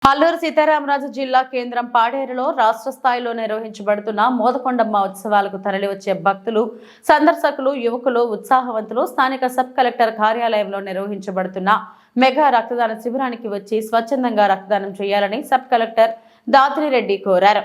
అల్లూరు సీతారామరాజు జిల్లా కేంద్రం పాడేరులో రాష్ట్ర స్థాయిలో నిర్వహించబడుతున్న మోదకొండమ్మ ఉత్సవాలకు తరలివచ్చే భక్తులు, సందర్శకులు, యువకులు, ఉత్సాహవంతులు స్థానిక సబ్ కలెక్టర్ కార్యాలయంలో నిర్వహించబడుతున్న మెగా రక్తదాన శిబిరానికి వచ్చి స్వచ్ఛందంగా రక్తదానం చేయాలని సబ్ కలెక్టర్ దాత్రిరెడ్డి కోరారు.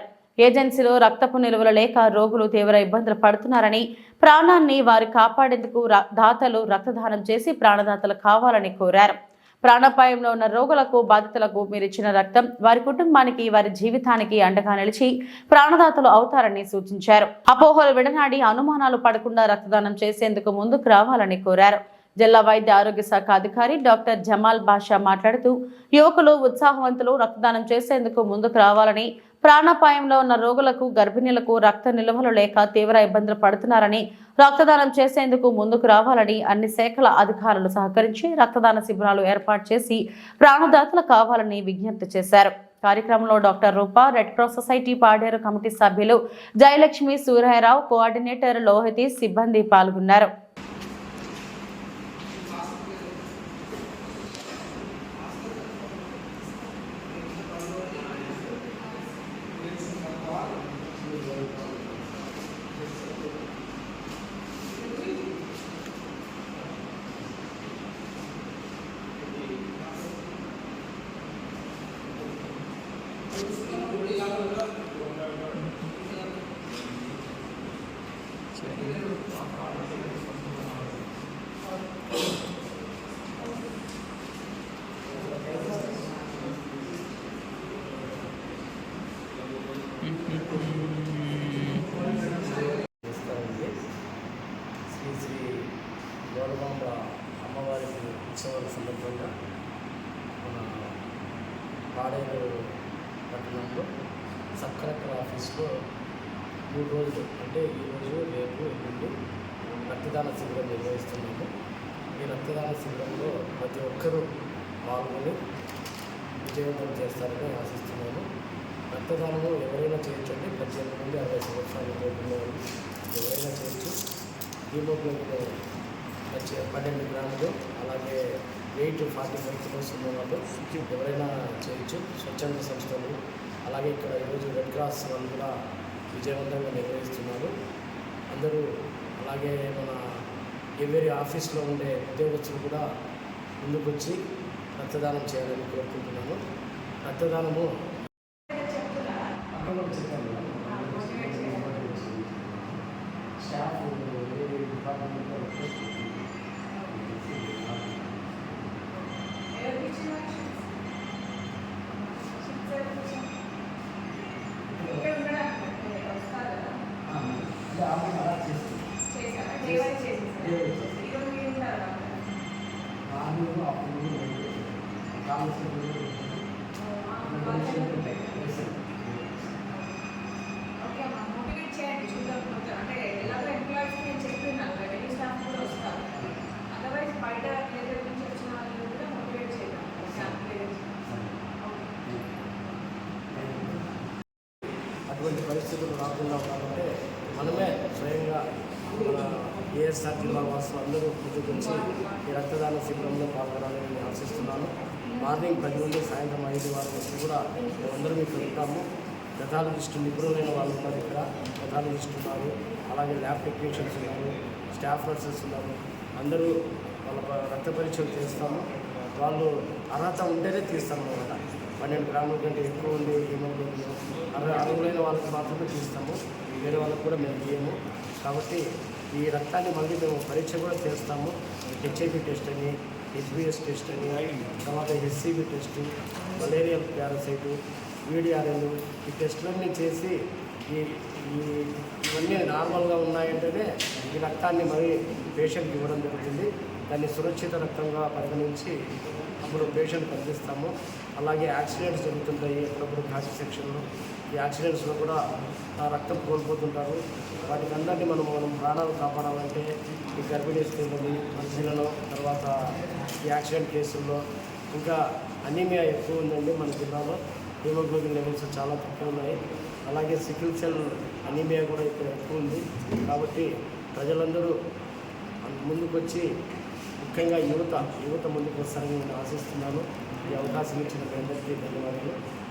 ఏజెన్సీలో రక్తపు నిల్వలు లేక రోగులు తీవ్ర ఇబ్బందులు పడుతున్నారని, ప్రాణాన్ని వారు కాపాడేందుకు దాతలు రక్తదానం చేసి ప్రాణదాతలు కావాలని కోరారు. ప్రాణాపాయంలో ఉన్న రోగులకు, బాధితులకు మీరిచ్చిన రక్తం వారి కుటుంబానికి, వారి జీవితానికి అండగా నిలిచి ప్రాణదాతలు అవుతారని సూచించారు. అపోహలు విడనాడి అనుమానాలు పడకుండా రక్తదానం చేసేందుకు ముందుకు రావాలని కోరారు. జిల్లా వైద్య ఆరోగ్య శాఖ అధికారి డాక్టర్ జమాల్ బాషా మాట్లాడుతూ, యువకులు, ఉత్సాహవంతులు రక్తదానం చేసేందుకు ముందుకు రావాలని, ప్రాణాపాయంలో ఉన్న రోగులకు, గర్భిణీలకు రక్త నిల్వలు లేక తీవ్ర ఇబ్బందులు పడుతున్నారని, రక్తదానం చేసేందుకు ముందుకు రావాలని అన్ని శాఖల అధికారులు సహకరించి రక్తదాన శిబిరాలు ఏర్పాటు చేసి ప్రాణదాతలు కావాలని విజ్ఞప్తి చేశారు. కార్యక్రమంలో doctor Rupa, red cross society Paderu committee సభ్యులు జయలక్ష్మి, సూర్యరావు, కోఆర్డినేటర్ లోహితి, సిబ్బంది పాల్గొన్నారు. శ్రీ గౌరవాంబ అమ్మవారి ఉత్సవాల సందర్భంగా మన పాడేరు పట్టణంలో సబ్ కలెక్టర్ ఆఫీస్లో 3 రోజులు అంటే ఈరోజు, రేపు, ఎల్లుండి రక్తదాన శిబిరం నిర్వహిస్తున్నాము. ఈ రక్తదాన శిబిరంలో ప్రతి ఒక్కరూ పాల్గొని విజయవంతం చేస్తారని ఆశిస్తున్నాము. రక్తదానము ఎవరైనా చేయొచ్చండి. 18 నుండి 60 సంవత్సరాల లోపు ఎవరైనా చేయొచ్చు. హీమోగ్లోబిన్ 12 గ్రాములు, అలాగే వెయిట్ 45 కిలోస్ ఉన్న వాళ్ళు ఎవరైనా చేయొచ్చు. స్వచ్ఛంద సంస్థలు, అలాగే ఇక్కడ ఈరోజు రెడ్ క్రాస్ వాళ్ళు కూడా విజయవంతంగా నిర్వహిస్తున్నారు. అందరూ అలాగే మన ఎవరి ఆఫీస్లో ఉండే ఉద్యోగస్తులు కూడా ముందుకొచ్చి రక్తదానం చేయాలని కోరుకుంటున్నాను. రక్తదానము స్టాఫ్ అటువంటి పరిస్థితులు రాకుండా ఉండాలంటే మనమే స్వయంగా మన ఏఎస్ఆర్ జిల్లా వాసులు అందరూ ముందుకొచ్చి ఈ రక్తదాన శిబిరంలో పాల్గొనాలని నేను ఆశిస్తున్నాను. మార్నింగ్ 10 నుండి సాయంత్రం 5 వరకు కూడా మేమందరం ఇక్కడ ఉంటాము. పెథాలజిస్టు నిపుణులైన వాళ్ళు ఉన్నారు. ఇక్కడ పెథాలజిస్ట్ ఉన్నారు, అలాగే ల్యాబ్ టెక్నీషియన్స్ ఉన్నారు, స్టాఫ్ నర్సెస్ ఉన్నారు. అందరూ వాళ్ళ రక్త పరీక్షలు చేస్తాము. వాళ్ళు అర్హత ఉంటేనే తీస్తాము అన్నమాట. 12 గ్రాముల కంటే ఎక్కువ ఉండి హీమోగ్లోబిన్ అర్హులైన వాళ్ళకి మాత్రమే తీస్తాము. వేరే వాళ్ళకు కూడా మేము తీయము. కాబట్టి ఈ రక్తాన్ని మళ్ళీ మేము పరీక్ష కూడా చేస్తాము. హెచ్ఐవి టెస్ట్ అని, హెచ్బిఎస్ టెస్ట్ అని, తర్వాత హెచ్సిబి టెస్ట్, మలేరియల్ పారాసైటు, వీడిఆర్ఎల్, ఈ టెస్టులన్నీ చేసి ఇవన్నీ నార్మల్గా ఉన్నాయంటేనే ఈ రక్తాన్ని మరి పేషెంట్కి ఇవ్వడం జరుగుతుంది. దాన్ని సురక్షిత రక్తంగా పరిగణించి అప్పుడు పేషెంట్ పంపిస్తాము. అలాగే యాక్సిడెంట్స్ జరుగుతుంటాయి అప్పుడప్పుడు ఘాటి సెక్షన్లో. ఈ యాక్సిడెంట్స్లో కూడా రక్తం కోల్పోతుంటారు. వాటికి అందరినీ మనం ప్రాణాలు కాపాడాలంటే ఈ గర్భిణీ స్త్రీలని, మనుషులను, తర్వాత ఈ యాక్సిడెంట్ కేసుల్లో ఇంకా అనీమియా ఎక్కువ ఉందండి మన జిల్లాలో. హీమోగ్లోబిన్ లెవెల్స్ చాలా తక్కువ ఉన్నాయి. అలాగే సికిల్ సెల్ అనీమియా కూడా ఇక్కడ ఎక్కువ ఉంది. కాబట్టి ప్రజలందరూ ముందుకొచ్చి ముఖ్యంగా యువత ముందుకు వస్తారని నేను ఆశిస్తున్నాను. ఈ అవకాశం ఇచ్చిన మీ అందరికీ ధన్యవాదాలు.